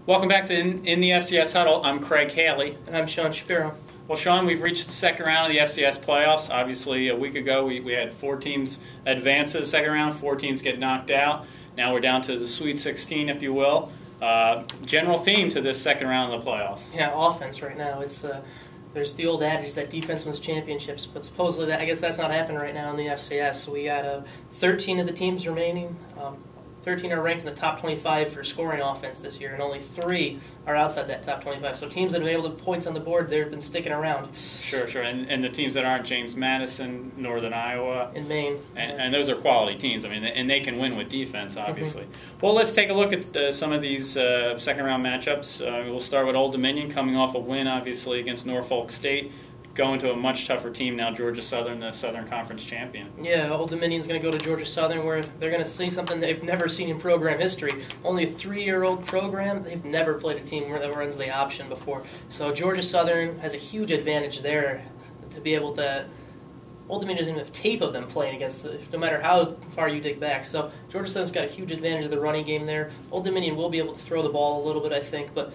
Welcome back to In the FCS Huddle. I'm Craig Haley. And I'm Sean Shapiro. Well, Sean, we've reached the second round of the FCS Playoffs. Obviously, a week ago we had 4 teams advance to the second round, 4 teams get knocked out. Now we're down to the Sweet 16, if you will. General theme to this second round of the playoffs. Yeah, offense right now. It's there's the old adage that defense wins championships, but supposedly I guess that's not happening right now in the FCS. We got 13 of the teams remaining. 13 are ranked in the top 25 for scoring offense this year, and only 3 are outside that top 25. So teams that have been able to put points on the board, they've been sticking around. Sure. And the teams that aren't, James Madison, Northern Iowa. In Maine. And those are quality teams. I mean, and they can win with defense, obviously. Well, let's take a look at some of these second-round matchups. We'll start with Old Dominion, coming off a win, obviously, against Norfolk State. Going to a much tougher team now, Georgia Southern, the Southern Conference champion. Yeah, Old Dominion's going to go to Georgia Southern, where they're going to see something they've never seen in program history. Only a 3-year-old program. They've never played a team that runs the option before. So Georgia Southern has a huge advantage there to be able to. Old Dominion doesn't even have tape of them playing against, no matter how far you dig back. So Georgia Southern's got a huge advantage of the running game there. Old Dominion will be able to throw the ball a little bit, I think, but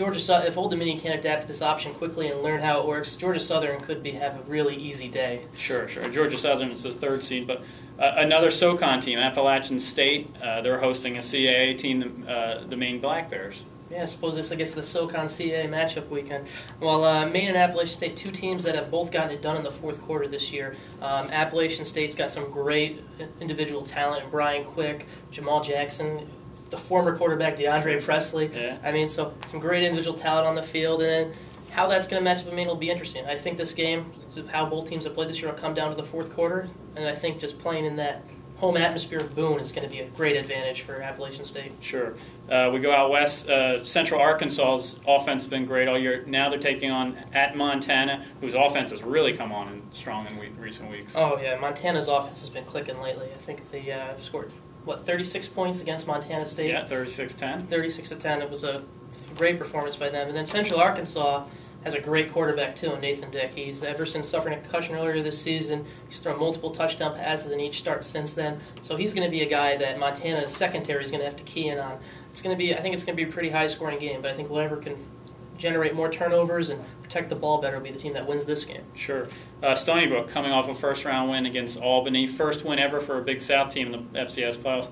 if Old Dominion can't adapt to this option quickly and learn how it works, Georgia Southern could have a really easy day. Sure. Georgia Southern is the 3rd seed, but another SoCon team, Appalachian State, they're hosting a CAA team, the Maine Black Bears. Yeah, I suppose this, the SoCon CAA matchup weekend. Well, Maine and Appalachian State, 2 teams that have both gotten it done in the 4th quarter this year. Appalachian State's got some great individual talent, Brian Quick, Jamal Jackson, the former quarterback DeAndre Presley. Yeah. I mean, so some great individual talent on the field, and how that's going to match up with Maine will be interesting. I think this game, how both teams have played this year, will come down to the 4th quarter, and I think just playing in that home atmosphere of Boone is going to be a great advantage for Appalachian State. Sure. We go out west. Central Arkansas's offense has been great all year. Now they're taking on at Montana, whose offense has really come on strong in recent weeks. Oh, yeah. Montana's offense has been clicking lately. I think they scored 36 points against Montana State? Yeah, 36-10. 36-10. It was a great performance by them. And then Central Arkansas has a great quarterback, too, in Nathan Dick. He's, ever since suffering a concussion earlier this season, he's thrown multiple touchdown passes in each start since then. So he's going to be a guy that Montana's secondary is going to have to key in on. I think it's going to be a pretty high-scoring game, but I think whoever can generate more turnovers and protect the ball better will be the team that wins this game. Sure. Stony Brook coming off a first-round win against Albany. First win ever for a Big South team in the FCS Playoffs.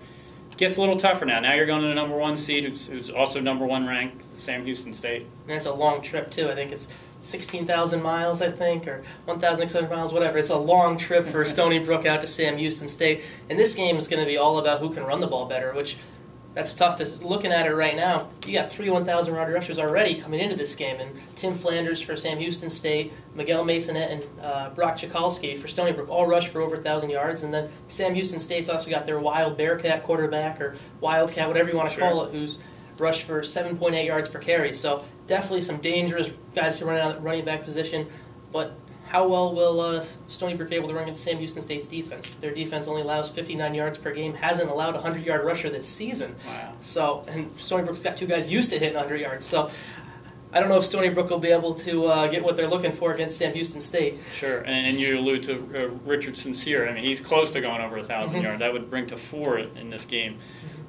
Gets a little tougher now. Now you're going to the number 1 seed, who's also number 1 ranked, Sam Houston State. And it's a long trip, too. I think it's 16,000 miles, or 1,600 miles, whatever. It's a long trip for Stony Brook out to Sam Houston State. And this game is going to be all about who can run the ball better, which that's tough to looking at it right now. You got 3 1,000-yard rushers already coming into this game, and Tim Flanders for Sam Houston State, Miguel Masonette, and Brock Chikalski for Stony Brook all rushed for over 1,000 yards. And then Sam Houston State's also got their Wild Bearcat quarterback, or Wildcat, whatever you want to call it, who's rushed for 7.8 yards per carry. So definitely some dangerous guys to run out of the running back position. But how well will Stony Brook be able to run against Sam Houston State's defense? Their defense only allows 59 yards per game, hasn't allowed a 100-yard rusher this season. Wow. So, and Stony Brook's got 2 guys used to hitting 100 yards. So I don't know if Stony Brook will be able to get what they're looking for against Sam Houston State. Sure, and you allude to Richard Sincere. I mean, he's close to going over 1,000 yards. That would bring to 4 in this game.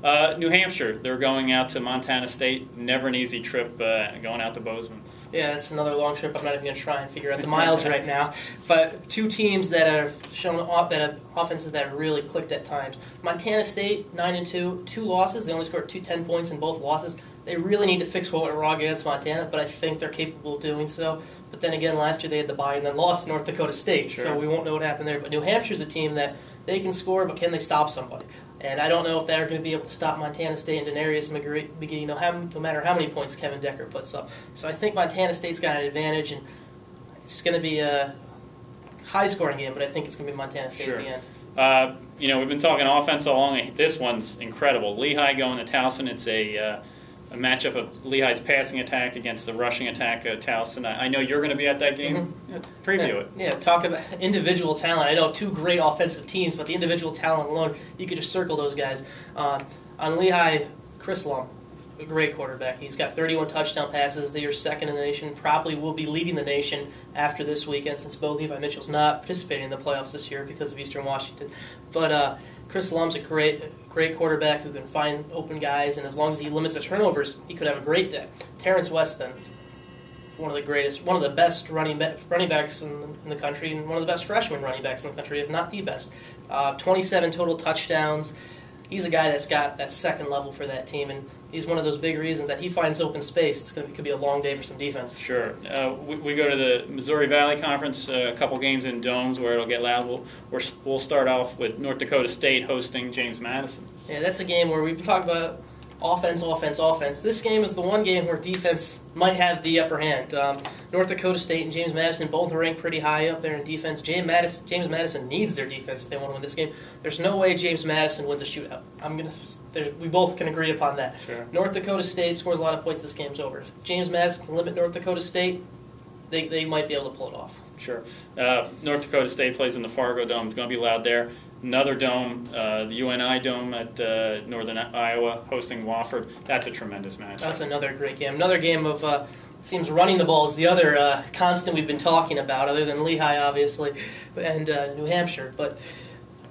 New Hampshire, they're going out to Montana State. Never an easy trip going out to Bozeman. Yeah, it's another long trip. I'm not even going to try and figure out the miles right now. But 2 teams that have shown that have offenses that have really clicked at times. Montana State, 9-2, 2 losses. They only scored 10 points in both losses. They really need to fix what went wrong against Montana, but I think they're capable of doing so. But then again, last year they had the bye and then lost to North Dakota State, so we won't know what happened there. But New Hampshire's a team that they can score, but can they stop somebody? And I don't know if they're going to be able to stop Montana State and Denarius McGee, no matter how many points Kevin Decker puts up. So I think Montana State's got an advantage, and it's going to be a high-scoring game, but I think it's going to be Montana State at the end. We've been talking offense all along. This one's incredible. Lehigh going to Towson. It's a matchup of Lehigh's passing attack against the rushing attack of Towson. I know you're going to be at that game. Preview it. Yeah, talk about individual talent. I know 2 great offensive teams, but the individual talent alone, you could just circle those guys. On Lehigh, Chris Lum, a great quarterback. He's got 31 touchdown passes. They are 2nd in the nation. Probably will be leading the nation after this weekend, since Bo Levi Mitchell's not participating in the playoffs this year because of Eastern Washington. But Chris Lum's a great great quarterback who can find open guys, and as long as he limits the turnovers, he could have a great day. Terrence Weston, one of the best running backs in the country, and one of the best freshman running backs in the country, if not the best. 27 total touchdowns. He's a guy that's got that second level for that team, and he's one of those big reasons that he finds open space. It could be a long day for some defense. Sure. We go to the Missouri Valley Conference, a couple games in domes where it'll get loud. We'll start off with North Dakota State hosting James Madison. Yeah, that's a game where we've talked about offense. This game is the one game where defense might have the upper hand. North Dakota State and James Madison both ranked pretty high up there in defense. James Madison needs their defense if they want to win this game. There's no way James Madison wins a shootout. We both can agree upon that. Sure. North Dakota State scores a lot of points. This game's over. If James Madison can limit North Dakota State, they might be able to pull it off. Sure. North Dakota State plays in the Fargo Dome. It's going to be loud there. Another dome, the UNI Dome at Northern Iowa, hosting Wofford. That's a tremendous match. That's another great game. Another game of, seems running the ball is the other constant we've been talking about, other than Lehigh, obviously, and New Hampshire. But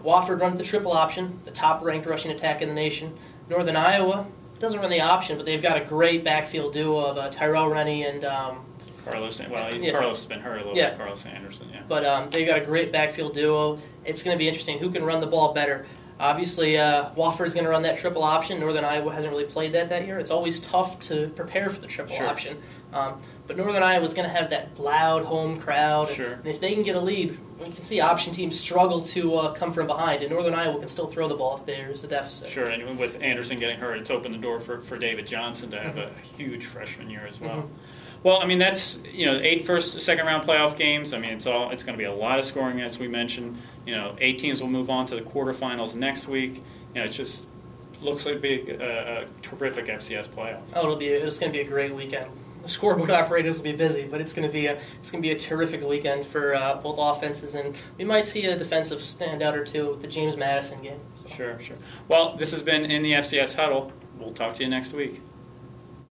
Wofford runs the triple option, the top-ranked rushing attack in the nation. Northern Iowa doesn't run the option, but they've got a great backfield duo of Tyrell Rennie and Carlos has been hurt a little bit. Carlos Anderson, yeah. But they've got a great backfield duo. It's going to be interesting. Who can run the ball better? Obviously, Wofford's going to run that triple option. Northern Iowa hasn't really played that year. It's always tough to prepare for the triple option. But Northern Iowa's going to have that loud home crowd. Sure. And if they can get a lead, we can see option teams struggle to come from behind. And Northern Iowa can still throw the ball if there's a deficit. Sure, and with Anderson getting hurt, it's opened the door for David Johnson to have a huge freshman year as well. Well, I mean, that's 8 second-round playoff games. I mean, it's going to be a lot of scoring, as we mentioned. 8 teams will move on to the quarterfinals next week. It just looks like a terrific FCS playoff. Oh, it's going to be a great weekend. The scoreboard operators will be busy, but it's going to be a terrific weekend for both offenses, and we might see a defensive standout or two with the James Madison game. So. Sure. Well, this has been In the FCS Huddle. We'll talk to you next week.